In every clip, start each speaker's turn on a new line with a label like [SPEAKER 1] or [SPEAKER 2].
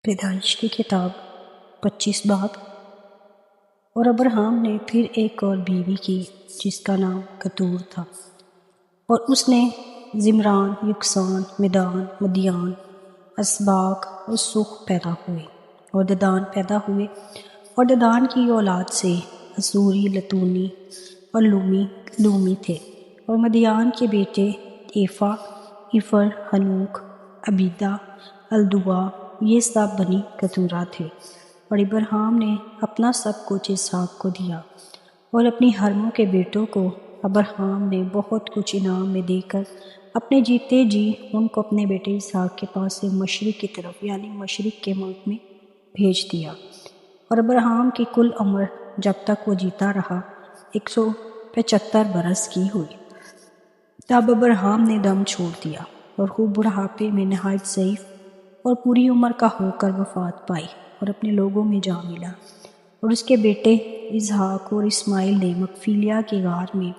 [SPEAKER 1] پیدائش کی کتاب 25 باب۔ اور ابراہیم نے پھر ایک اور بیوی کی جس کا نام کتور تھا، اور اس نے زمران، یکسان، مدان، مدیان، اسباق اور سخ پیدا ہوئے، اور ددان پیدا ہوئے، اور ددان کی اولاد سے اسوری، لتونی اور لومی تھے، اور مدیان کے بیٹے ایفا، افر، ہنوک، عبیدہ، الدوا، یہ سب بنی کتورہ تھے۔ اور ابراہیم نے اپنا سب کچھ اسحاق کو دیا، اور اپنی حرموں کے بیٹوں کو ابراہیم نے بہت کچھ انعام میں دے کر اپنے جیتے جی ان کو اپنے بیٹے اسحاق کے پاس سے مشرق کی طرف یعنی مشرق کے ملک میں بھیج دیا۔ اور ابراہیم کی کل عمر جب تک وہ جیتا رہا 175 برس کی ہوئی۔ تب ابراہیم نے دم چھوڑ دیا اور خوب بڑھاپے میں نہایت ضعیف اور پوری عمر کا ہو کر وفات پائی، اور اپنے لوگوں میں جا ملا۔ اور اس کے بیٹے اسحاق اور اسماعیل نے مغفیلیہ کی غار میں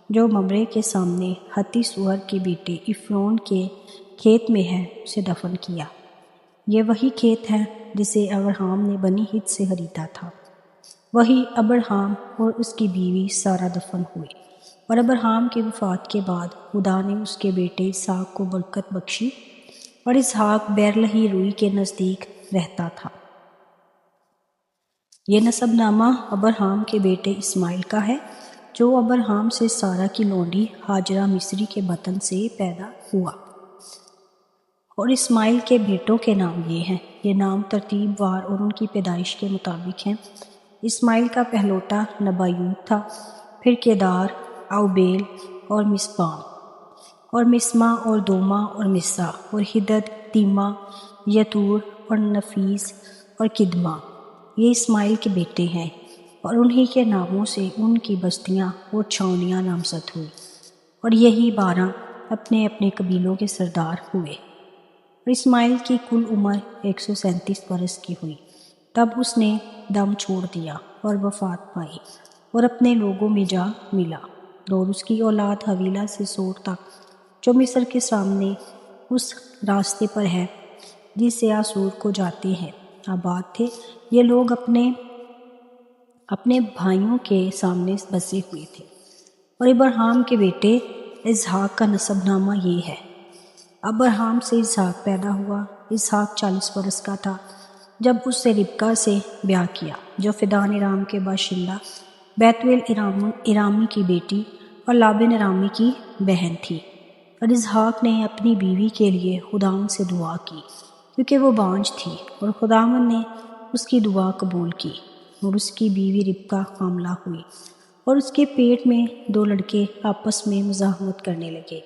[SPEAKER 1] جو ممرے کے سامنے ہتی سور کے بیٹے افرون کے کھیت میں ہے اسے دفن کیا۔ یہ وہی کھیت ہے جسے ابراہیم نے بنی ہت سے خریدا تھا۔ وہی ابراہیم اور اس کی بیوی سارہ دفن ہوئے۔ اور ابراہیم کی وفات کے بعد خدا نے اس کے بیٹے اسحاق کو برکت بخشی، اور اسحاق بیرلہی روئی کے نزدیک رہتا تھا۔ یہ نسب نامہ ابراہیم کے بیٹے اسماعیل کا ہے، جو ابراہیم سے سارہ کی لونڈی ہاجرہ مصری کے بطن سے پیدا ہوا۔ اور اسماعیل کے بیٹوں کے نام یہ ہیں، یہ نام ترتیب وار اور ان کی پیدائش کے مطابق ہیں۔ اسماعیل کا پہلوٹا نبایوت تھا، پھر کیدار، اوبیل اور مسپام، اور مسما اور دوما اور مسا، اور ہدد، تیما، یتور اور نفیس اور کدما، یہ اسماعیل کے بیٹے ہیں، اور انہی کے ناموں سے ان کی بستیاں اور چھاؤنیاں نامزد ہوئی، اور یہی 12 اپنے اپنے قبیلوں کے سردار ہوئے۔ اور اسماعیل کی کل عمر 137 برس کی ہوئی، تب اس نے دم چھوڑ دیا اور وفات پائی، اور اپنے لوگوں میں جا ملا۔ اور اس کی اولاد حویلہ سے سور تک، جو مصر کے سامنے اس راستے پر ہے جس سے آسور کو جاتے ہیں، آباد تھے۔ یہ لوگ اپنے بھائیوں کے سامنے بسے ہوئے تھے۔ اور ابراہیم کے بیٹے اسحاق کا نسب نامہ یہ ہے۔ ابراہیم سے اسحاق پیدا ہوا۔ اسحاق 40 برس کا تھا جب اس سے ربکہ سے بیاہ کیا، جو فدان ارام کے باشندہ بیتویل ارامی کی بیٹی اور لابن ارامی کی بہن تھی۔ اور اسحاق نے اپنی بیوی کے لیے خداوند سے دعا کی، کیونکہ وہ بانجھ تھی، اور خداوند نے اس کی دعا قبول کی، اور اس کی بیوی ربکہ حاملہ ہوئی، اور اس کے پیٹ میں 2 لڑکے آپس میں مزاحمت کرنے لگے۔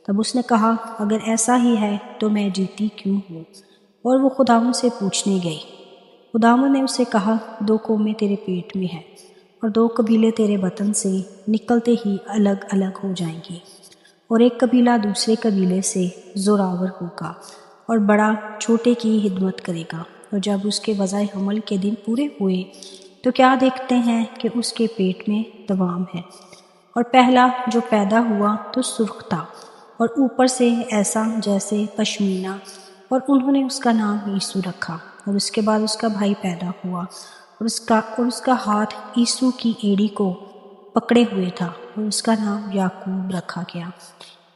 [SPEAKER 1] تب اس نے کہا، اگر ایسا ہی ہے تو میں جیتی کیوں ہوں؟ اور وہ خداوند سے پوچھنے گئی۔ خداوند نے اسے کہا، 2 قومیں تیرے پیٹ میں ہیں، اور 2 قبیلے تیرے بطن سے نکلتے ہی الگ الگ ہو جائیں گے، اور ایک قبیلہ دوسرے قبیلے سے زوراور ہوگا، اور بڑا چھوٹے کی خدمت کرے گا۔ اور جب اس کے وضع حمل کے دن پورے ہوئے تو کیا دیکھتے ہیں کہ اس کے پیٹ میں دوام ہے، اور پہلا جو پیدا ہوا تو سرخ تھا، اور اوپر سے ایسا جیسے پشمینہ، اور انہوں نے اس کا نام یسوع رکھا۔ اور اس کے بعد اس کا بھائی پیدا ہوا، اور اس کا ہاتھ یسوع کی ایڑی کو پکڑے ہوئے تھا، اور اس کا نام یعقوب رکھا گیا۔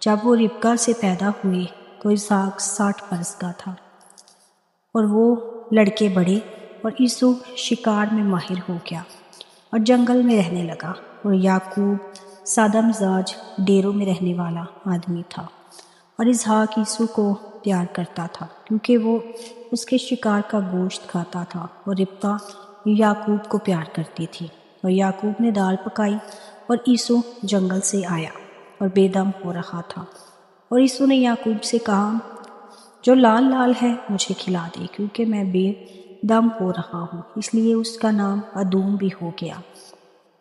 [SPEAKER 1] جب وہ ربکہ سے پیدا ہوئے تو اسحاق 60 برس کا تھا، اور وہ لڑکے بڑے، اور یسوع شکار میں ماہر ہو گیا اور جنگل میں رہنے لگا۔ اور یعقوب سادہ مزاج ڈیروں میں رہنے والا آدمی تھا، اور اسحاق یسوع کو پیار کرتا تھا کیونکہ وہ اس کے شکار کا گوشت کھاتا تھا، اور ربکہ یعقوب کو پیار کرتی تھی۔ اور یعقوب نے دال پکائی، اور یسوع جنگل سے آیا اور بے دم ہو رہا تھا، اور یسوع نے یعقوب سے کہا، جو لال لال ہے مجھے کھلا دے، کیونکہ میں بے دم ہو رہا ہوں۔ اس لیے اس کا نام ادوم بھی ہو گیا۔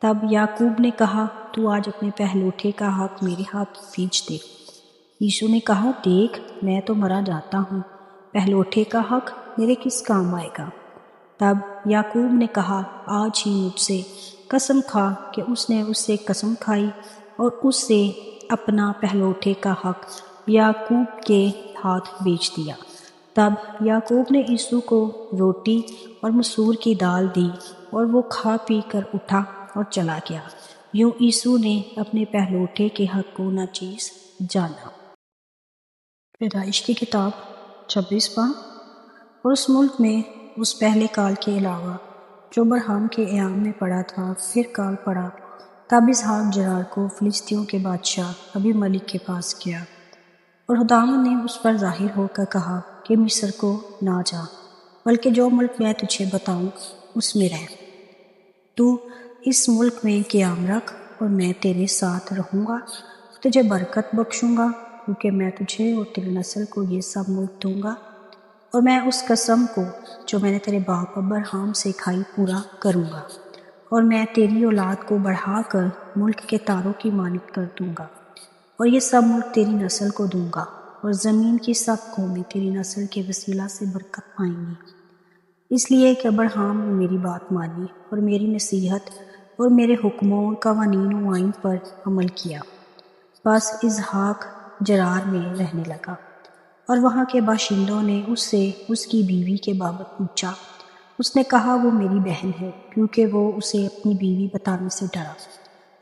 [SPEAKER 1] تب یعقوب نے کہا، تو آج اپنے پہلوٹے کا حق میرے ہاتھ بھیج دے۔ یسوع نے کہا، دیکھ میں تو مرا جاتا ہوں، پہلوٹے کا حق میرے کس کام آئے گا؟ تب یعقوب نے کہا، آج ہی مجھ سے قسم کھا، کہ اس نے اس سے قسم کھائی، اور اس سے اپنا پہلوٹے کا حق یعقوب کے ہاتھ بیچ دیا۔ تب یعقوب نے عیسو کو روٹی اور مسور کی دال دی اور وہ کھا پی کر اٹھا اور چلا گیا۔ یوں عیسو نے اپنے پہلوٹے کے حق کو ناچیز جانا۔ پیدائش کی کتاب 26 اور اس ملک میں اس پہلے کال کے علاوہ جو ابراہیم کے ایام میں پڑا تھا پھر کال پڑا، تب اسحاق جرار کو فلسطینیوں کے بادشاہ ابی ملک کے پاس گیا، اور خداوند نے اس پر ظاہر ہو کر کہا کہ مصر کو نہ جا، بلکہ جو ملک میں تجھے بتاؤں اس میں رہ۔ تو اس ملک میں قیام رکھ اور میں تیرے ساتھ رہوں گا، تجھے برکت بخشوں گا، کیونکہ میں تجھے اور تیری نسل کو یہ سب ملک دوں گا، اور میں اس قسم کو جو میں نے تیرے باپ ابراہیم سے کھائی پورا کروں گا، اور میں تیری اولاد کو بڑھا کر ملک کے تاروں کی مانند کر دوں گا، اور یہ سب ملک تیری نسل کو دوں گا، اور زمین کی سب قومیں تیری نسل کے وسیلہ سے برکت پائیں گی، اس لیے کہ ابراہیم نے میری بات مانی اور میری نصیحت اور میرے حکموں اور قوانین و آئین پر عمل کیا۔ بس اسحاق جرار میں رہنے لگا، اور وہاں کے باشندوں نے اس سے اس کی بیوی کے بابت پوچھا۔ اس نے کہا وہ میری بہن ہے، کیونکہ وہ اسے اپنی بیوی بتانے سے ڈرا،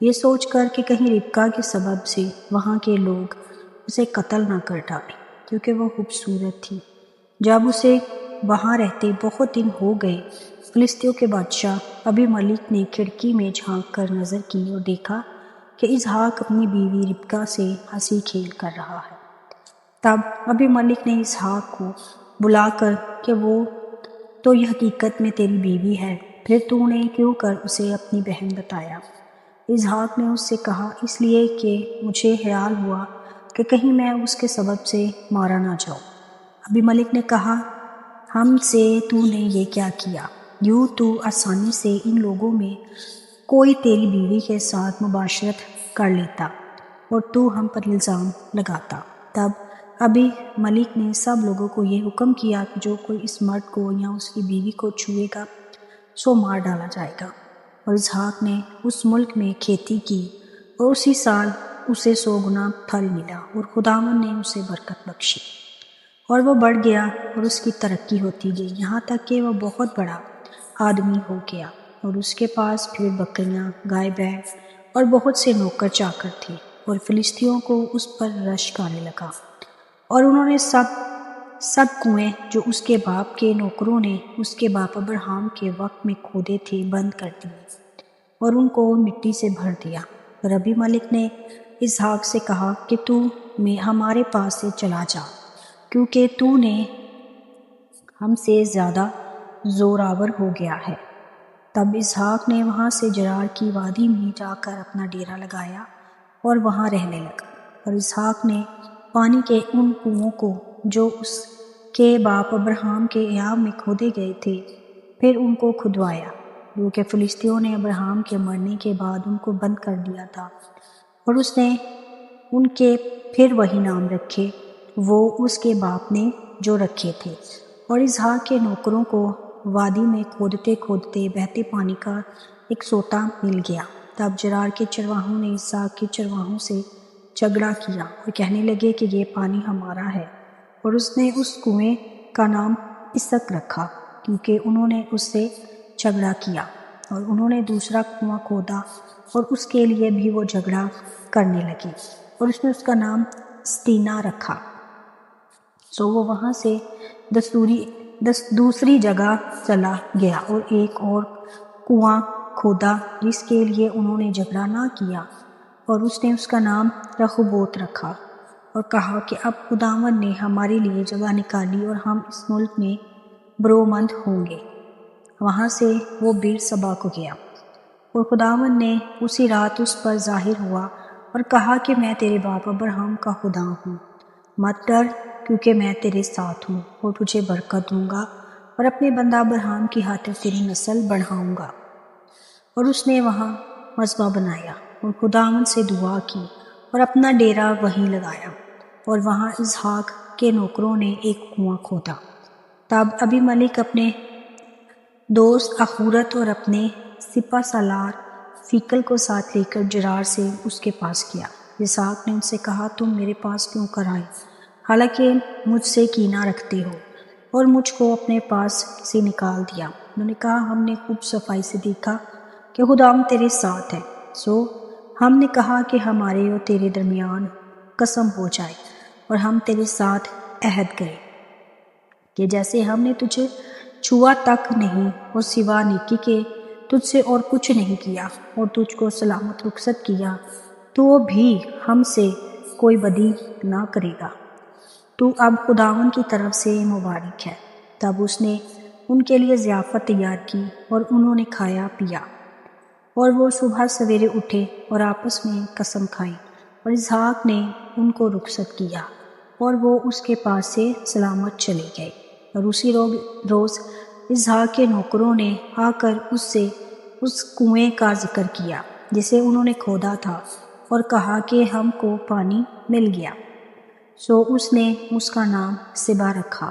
[SPEAKER 1] یہ سوچ کر کہ کہیں ربکا کے سبب سے وہاں کے لوگ اسے قتل نہ کر ڈالیں، کیونکہ وہ خوبصورت تھی۔ جب اسے وہاں رہتے بہت دن ہو گئے، فلسطینیوں کے بادشاہ ابی ملک نے کھڑکی میں جھانک کر نظر کی اور دیکھا کہ اسحاق اپنی بیوی ربکا سے ہنسی کھیل کر رہا ہے۔ تب ابی ملک نے اسحاق کو بلا کر کہ وہ تو یہ حقیقت میں تیری بیوی ہے، پھر تو نے کیوں کر اسے اپنی بہن بتایا؟ اسحاق نے اس سے کہا، اس لیے کہ مجھے خیال ہوا کہ کہیں میں اس کے سبب سے مارا نہ جاؤں۔ ابی ملک نے کہا، ہم سے تو نے یہ کیا کیا؟ یوں تو آسانی سے ان لوگوں میں کوئی تیری بیوی کے ساتھ مباشرت کر لیتا اور تو ہم پر الزام لگاتا۔ تب ابی ملک نے سب لوگوں کو یہ حکم کیا کہ جو کوئی اس مرد کو یا اس کی بیوی کو چھوئے گا سو مار ڈالا جائے گا۔ اور اسحاق نے اس ملک میں کھیتی کی اور اسی سال اسے 100 گنا پھل ملا، اور خداوند نے اسے برکت بخشی، اور وہ بڑھ گیا اور اس کی ترقی ہوتی گئی، یہاں تک کہ وہ بہت بڑا آدمی ہو گیا، اور اس کے پاس بھیڑ بکریاں، گائے بھینس اور بہت سے نوکر چاکر تھے، اور فلسطینیوں کو اس پر رشک آنے لگا، اور انہوں نے سب کنویں جو اس کے باپ کے نوکروں نے اس کے باپ ابراہیم کے وقت میں کھودے تھے بند کر دیے اور ان کو مٹی سے بھر دیا۔ اور ابی ملک نے اسحاق سے کہا کہ تو ہمارے پاس سے چلا جا، کیونکہ تو نے ہم سے زیادہ زوراور ہو گیا ہے۔ تب اسحاق نے وہاں سے جرار کی وادی میں جا کر اپنا ڈیرا لگایا اور وہاں رہنے لگا۔ اور اسحاق نے پانی کے ان کنووں کو جو اس کے باپ ابراہیم کے ایام میں کھودے گئے تھے پھر ان کو کھدوایا، کیونکہ فلسطینیوں نے ابراہیم کے مرنے کے بعد ان کو بند کر دیا تھا، اور اس نے ان کے پھر وہی نام رکھے وہ اس کے باپ نے جو رکھے تھے۔ اور اسحاق کے نوکروں کو وادی میں کھودتے کھودتے بہتے پانی کا ایک سوتا مل گیا۔ تب جرار کے چرواہوں نے اسحاق کے چرواہوں سے جھگڑا کیا اور کہنے لگے کہ یہ پانی ہمارا ہے، اور اس نے اس کنویں کا نام اسک رکھا، کیونکہ انہوں نے اس سے جھگڑا کیا۔ اور انہوں نے دوسرا کنواں کھودا اور اس کے لیے بھی وہ جھگڑا کرنے لگے، اور اس نے اس کا نام ستینا رکھا۔ سو وہ وہاں سے دوسری جگہ چلا گیا اور ایک اور کنواں کھودا جس کے لیے انہوں نے جھگڑا نہ کیا، اور اس نے اس کا نام رہوبوت رکھا، اور کہا کہ اب خداوند نے ہمارے لیے جگہ نکالی اور ہم اس ملک میں برومند ہوں گے۔ وہاں سے وہ بیر سبا کو گیا، اور خداوند نے اسی رات اس پر ظاہر ہوا اور کہا کہ میں تیرے باپ ابراہیم کا خدا ہوں، مت ڈر، کیونکہ میں تیرے ساتھ ہوں اور تجھے برکت دوں گا اور اپنے بندہ ابراہیم کی خاطر تیری نسل بڑھاؤں گا۔ اور اس نے وہاں مذبح بنایا اور خداوند سے دعا کی اور اپنا ڈیرا وہیں لگایا، اور وہاں اسحاق کے نوکروں نے ایک کنواں کھودا۔ تب ابی ملک اپنے دوست اخورت اور اپنے سپہ سالار فیکل کو ساتھ لے کر جرار سے اس کے پاس گیا۔ اسحاق نے ان سے کہا، تم میرے پاس کیوں کر آئے، حالانکہ مجھ سے کینہ رکھتے ہو؟ اور مجھ کو اپنے پاس سے نکال دیا۔ انہوں نے کہا ہم نے خوب صفائی سے دیکھا کہ خداوند تیرے ساتھ ہے، سو ہم نے کہا کہ ہمارے اور تیرے درمیان قسم ہو جائے اور ہم تیرے ساتھ عہد کریں کہ جیسے ہم نے تجھے چھوا تک نہیں اور سوا نیکی کے تجھ سے اور کچھ نہیں کیا اور تجھ کو سلامت رخصت کیا، تو بھی ہم سے کوئی بدی نہ کرے گا۔ تو اب خداوند کی طرف سے مبارک ہے۔ تب اس نے ان کے لیے ضیافت تیار کی اور انہوں نے کھایا پیا، اور وہ صبح سویرے اٹھے اور آپس میں قسم کھائی، اور اسحاق نے ان کو رخصت کیا اور وہ اس کے پاس سے سلامت چلے گئے۔ اور اسی روز اسحاق کے نوکروں نے آ کر اس سے اس کنویں کا ذکر کیا جسے انہوں نے کھودا تھا، اور کہا کہ ہم کو پانی مل گیا۔ سو اس نے اس کا نام سبا رکھا،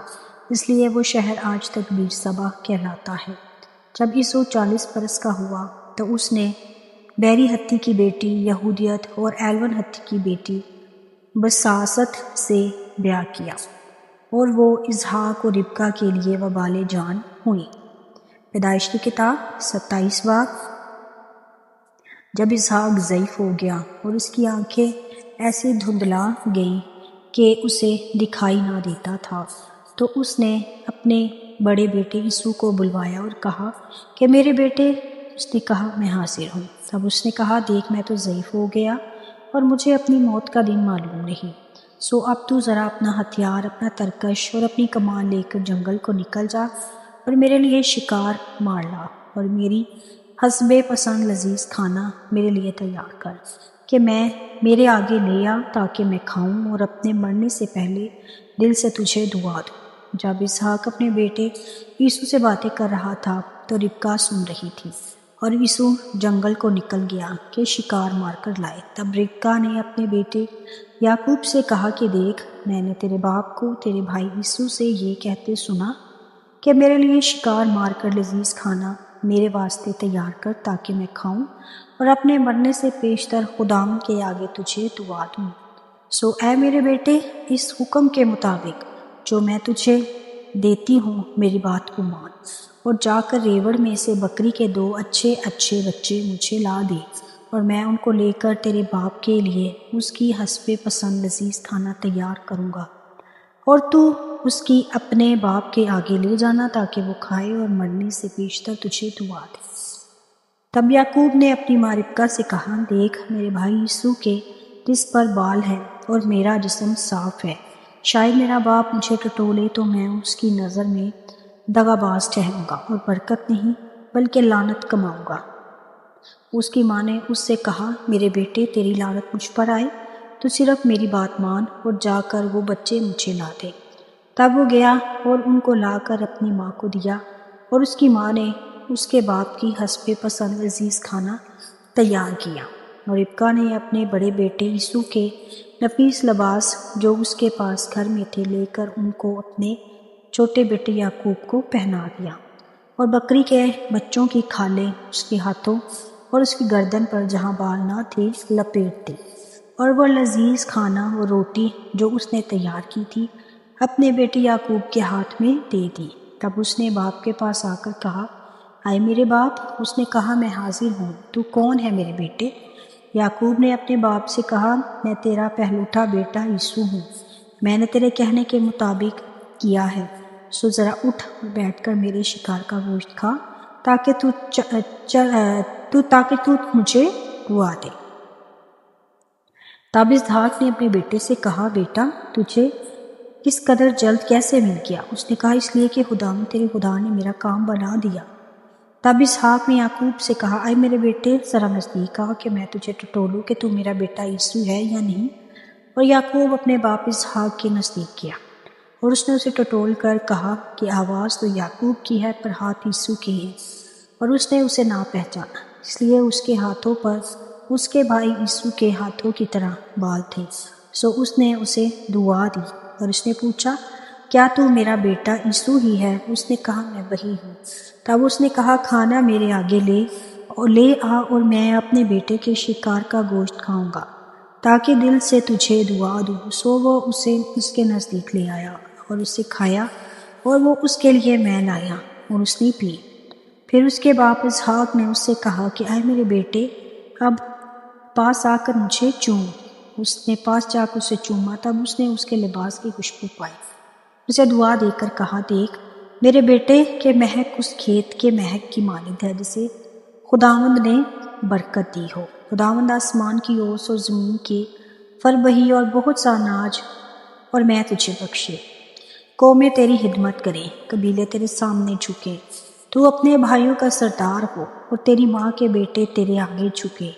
[SPEAKER 1] اس لیے وہ شہر آج تک بیر سبا کہلاتا ہے۔ جب یسوع 40 برس کا ہوا تو اس نے بیری ہتی کی بیٹی یہودیت اور ایلون ہتی کی بیٹی بساست سے بیاہ کیا، اور وہ اسحاق اور ربکا کے لیے وبال جان ہوئی۔ پیدائش کی کتاب 27 باب۔ جب اسحاق ضعیف ہو گیا اور اس کی آنکھیں ایسے دھندلا گئیں کہ اسے دکھائی نہ دیتا تھا، تو اس نے اپنے بڑے بیٹے یسوع کو بلوایا اور کہا کہ میرے بیٹے۔ اس نے کہا میں حاضر ہوں۔ تب اس نے کہا دیکھ میں تو ضعیف ہو گیا اور مجھے اپنی موت کا دن معلوم نہیں، سو اب تو ذرا اپنا ہتھیار، اپنا ترکش اور اپنی کمان لے کر جنگل کو نکل جا اور میرے لیے شکار مار لا اور میری حسب پسند لذیذ کھانا میرے لیے تیار کر کہ میں میرے آگے لے آ تاکہ میں کھاؤں اور اپنے مرنے سے پہلے دل سے تجھے دعا دوں۔ جب اسحاق اپنے بیٹے یسوع سے باتیں کر رہا تھا تو ربکا سن رہی تھی، اور یسوع جنگل کو نکل گیا کہ شکار مار کر لائے۔ تب ربکا نے اپنے بیٹے یعقوب سے کہا کہ دیکھ میں نے تیرے باپ کو تیرے بھائی یسوع سے یہ کہتے سنا کہ میرے لیے شکار مار کر لذیذ کھانا میرے واسطے تیار کر تاکہ میں کھاؤں اور اپنے مرنے سے پیشتر خداوند کے آگے تجھے دعا دوں۔ سو اے میرے بیٹے، اس حکم کے مطابق جو میں تجھے دیتی ہوں میری بات کو مان، اور جا کر ریوڑ میں سے بکری کے 2 اچھے بچے مجھے لا دے، اور میں ان کو لے کر تیرے باپ کے لیے اس کی حسب پسند لذیذ کھانا تیار کروں گا، اور تو اس کی اپنے باپ کے آگے لے جانا تاکہ وہ کھائے اور مرنے سے پیشتر تجھے دعا دے۔ تب یعقوب نے اپنی ماں ربکا سے کہا دیکھ میرے بھائی یسوع کے جس پر بال ہے اور میرا جسم صاف ہے، شاید میرا باپ مجھے ٹٹولے تو میں اس کی نظر میں دغاباز ٹھہروں گا اور برکت نہیں بلکہ لعنت کماؤں گا۔ اس کی ماں نے اس سے کہا میرے بیٹے تیری لعنت مجھ پر آئے، تو صرف میری بات مان اور جا کر وہ بچے مجھے لا دے۔ تب وہ گیا اور ان کو لا کر اپنی ماں کو دیا، اور اس کی ماں نے اس کے باپ کی حسب پسند لذیذ کھانا تیار کیا، اور ربکا نے اپنے بڑے بیٹے یسوع کے نفیس لباس جو اس کے پاس گھر میں تھے لے کر ان کو اپنے چھوٹے بیٹے یعقوب کو پہنا دیا، اور بکری کے بچوں کی کھالیں اس کے ہاتھوں اور اس کی گردن پر جہاں بال نہ تھے لپیٹ دی، اور وہ لذیذ کھانا اور روٹی جو اس نے تیار کی تھی اپنے بیٹے یعقوب کے ہاتھ میں دے دی۔ تب اس نے باپ کے پاس آ کر کہا آئے میرے باپ۔ اس نے کہا میں حاضر ہوں، تو کون ہے میرے بیٹے؟ یعقوب نے اپنے باپ سے کہا میں تیرا پہلوٹا بیٹا یسوع ہوں، میں نے تیرے کہنے کے مطابق کیا ہے، سو ذرا اٹھ اور بیٹھ کر میرے شکار کا گوشت کھا تاکہ تو مجھے دعا دے۔ تب اسحاق نے اپنے بیٹے سے کہا بیٹا تجھے اس قدر جلد کیسے مل گیا؟ اس نے کہا اس لیے کہ خداوند تیرے خدا نے میرا کام بنا دیا۔ تب اسحاق نے یعقوب سے کہا اے میرے بیٹے ذرا نزدیک آ کہ میں تجھے ٹٹولوں کہ تو میرا بیٹا یسوع ہے یا نہیں۔ اور یعقوب اپنے باپ اسحاق کے نزدیک گیا، اور اس نے اسے ٹٹول کر کہا کہ آواز تو یعقوب کی ہے پر ہاتھ یسوع کے ہیں، اور اس نے اسے نہ پہچانا، اس لیے اس کے ہاتھوں پر اس کے بھائی یسوع کے ہاتھوں کی طرح بال تھے۔ سو اس نے اسے دعا دی، اور اس نے پوچھا کیا تو میرا بیٹا یسوع ہی ہے؟ اس نے کہا میں وہی ہوں۔ تب اس نے کہا کھانا میرے آگے لے آ اور میں اپنے بیٹے کے شکار کا گوشت کھاؤں گا تاکہ دل سے تجھے دعا دوں۔ سو وہ اسے اس کے نزدیک لے آیا اور اسے کھایا اور وہ اس کے لیے میں لایا اور اس نے پی۔ پھر اس کے باپ اسحاق نے اس سے کہا کہ اے میرے بیٹے، اب پاس آ کر مجھے چوم۔ اس نے پاس جا کر اسے چوما، تب اس نے اس کے لباس کی خوشبو پائی، اسے دعا دے کر کہا، دیکھ میرے بیٹے کہ مہک اس کھیت کے مہک کی مانند ہے جسے خداوند نے برکت دی ہو۔ خداوند آسمان کی اوس اور زمین کے فر بہی اور بہت سا اناج اور میں تجھے بخشے۔ قومیں تیری خدمت کریں، قبیلے تیرے سامنے جھکیں۔ تو اپنے بھائیوں کا سردار ہو اور تیری ماں کے بیٹے تیرے آگے جھکے۔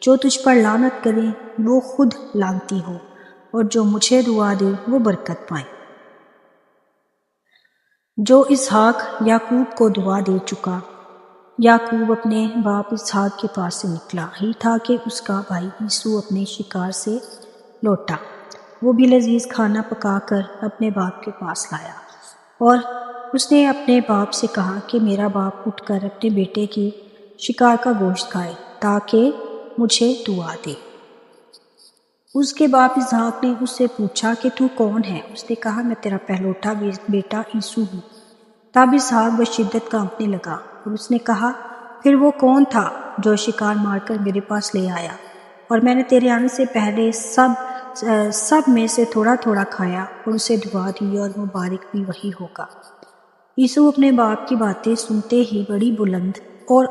[SPEAKER 1] جو تجھ پر لعنت کریں وہ خود لعنتی ہو، اور جو مجھے دعا دے وہ برکت پائیں۔ جو اسحاق یعقوب کو دعا دے چکا۔ یعقوب اپنے باپ اسحاق کے پاس سے نکلا ہی تھا کہ اس کا بھائی عیسو اپنے شکار سے لوٹا۔ وہ بھی لذیذ کھانا پکا کر اپنے باپ کے پاس لایا، اور اس نے اپنے باپ سے کہا کہ میرا باپ اٹھ کر اپنے بیٹے کی شکار کا گوشت کھائے تاکہ مجھے دعا دے۔ اس کے باپ اسحاق نے اس سے پوچھا کہ تو کون ہے؟ اس نے کہا میں تیرا پہلوٹا بیٹا عیسو ہوں۔ تب اسحاق بشدت کانپنے لگا اور اس نے کہا، پھر وہ کون تھا جو شکار مار کر میرے پاس لے آیا، اور میں نے تیرے آنے سے پہلے سب میں سے تھوڑا تھوڑا کھایا اور اسے دعا دی، اور مبارک بھی وہی ہوگا۔ عیسو اپنے باپ کی باتیں سنتے ہی بڑی بلند اور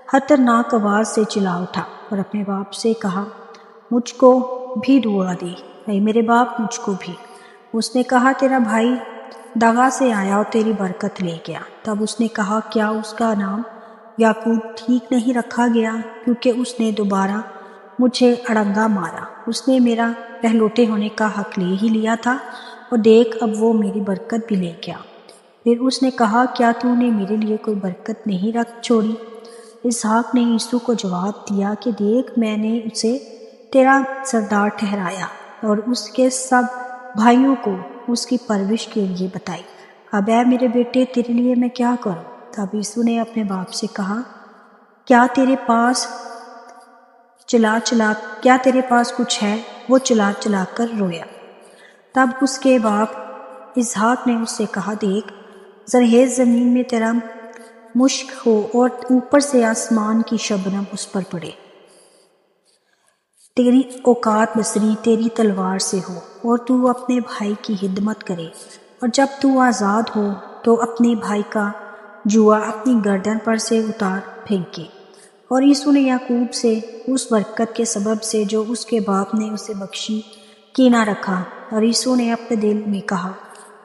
[SPEAKER 1] خطرناک آواز سے چلا اٹھا اور اپنے باپ سے کہا، مجھ کو بھی دعا دے، اے میرے باپ مجھ کو بھی۔ اس نے کہا، تیرا بھائی دغا سے آیا اور تیری برکت لے گیا۔ تب اس نے کہا، کیا اس کا نام یعقوب ٹھیک نہیں رکھا گیا، کیونکہ اس نے دوبارہ مجھے اڑنگا مارا۔ اس نے میرا پہلوٹے ہونے کا حق لے ہی لیا تھا، اور دیکھ اب وہ میری برکت بھی لے گیا۔ پھر اس نے کہا، کیا تو نے میرے لیے کوئی برکت نہیں رکھ چھوڑی؟ اسحاق نے عیسو کو جواب دیا کہ دیکھ میں نے اسے تیرا سردار ٹھہرایا اور اس کے سب بھائیوں کو اس کی پرورش کے لیے بتائی۔ اب اے میرے بیٹے تیرے لیے میں کیا کروں؟ تب عیسو نے اپنے باپ سے کہا، کیا تیرے پاس کچھ ہے؟ وہ چلا چلا کر رویا۔ تب اس کے باپ اسحاق نے اس سے کہا، دیکھ زرخیز زمین میں تیرا مشک ہو اور اوپر سے آسمان کی شبنم اس پر پڑے۔ تیری اوقات بصری تیری تلوار سے ہو، اور تو اپنے بھائی کی خدمت کرے، اور جب تو آزاد ہو تو اپنے بھائی کا جوا اپنی گردن پر سے اتار پھینکے۔ اور عیسو نے یعقوب سے اس برکت کے سبب سے جو اس کے باپ نے اسے بخشی کینہ رکھا، اور عیسو نے اپنے دل میں کہا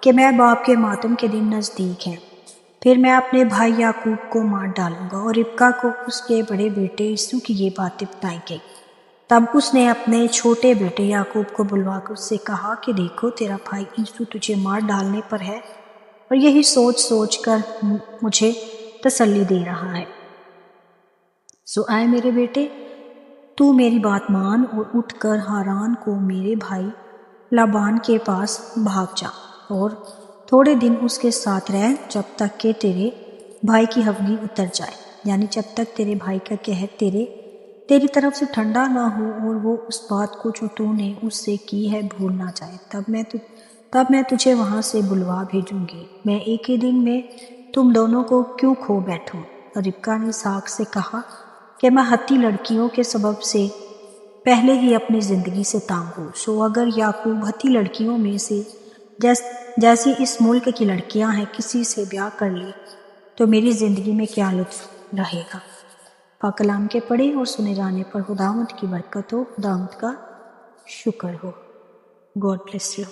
[SPEAKER 1] کہ میں باپ کے ماتم کے دن نزدیک ہیں، پھر میں اپنے بھائی یعقوب کو مار ڈالوں گا۔ اور ربکہ کو اس کے بڑے بیٹے عیسو کی یہ باتیں بتائی گئی۔ تب اس نے اپنے چھوٹے بیٹے یعقوب کو بلوا کر اس سے کہا کہ دیکھو تیرا بھائی عیسو تجھے مار ڈالنے پر ہے، اور یہی سوچ سوچ کر مجھے تسلی دے رہا ہے۔ سو اے میرے بیٹے تو میری بات مان اور اٹھ کر ہاران کو میرے بھائی لابان کے پاس بھاگ جا، اور تھوڑے دن اس کے ساتھ رہ جب تک کہ تیرے بھائی کی خفگی اتر جائے، یعنی جب تک تیرے بھائی کا قہر تیری طرف سے ٹھنڈا نہ ہو، اور وہ اس بات کو جو تو نے اس سے کی ہے بھول نہ جائے۔ تب میں تجھے وہاں سے بلوا بھیجوں گی۔ میں ایک ہی دن میں تم دونوں کو کیوں کھو بیٹھوں؟ اور ربکہ نے اسحاق سے کہا کہ میں ہتی لڑکیوں کے سبب سے پہلے ہی اپنی زندگی سے تانگ ہوں۔ سو اگر یعقوب ہتی لڑکیوں میں سے جیسی اس ملک کی لڑکیاں ہیں کسی سے بیاہ کر لے تو میری زندگی میں کیا لطف رہے گا۔ پاک کلام کے پڑھے اور سنے جانے پر خداوند کی برکت ہو، خداوند کا شکر ہو۔ God bless you.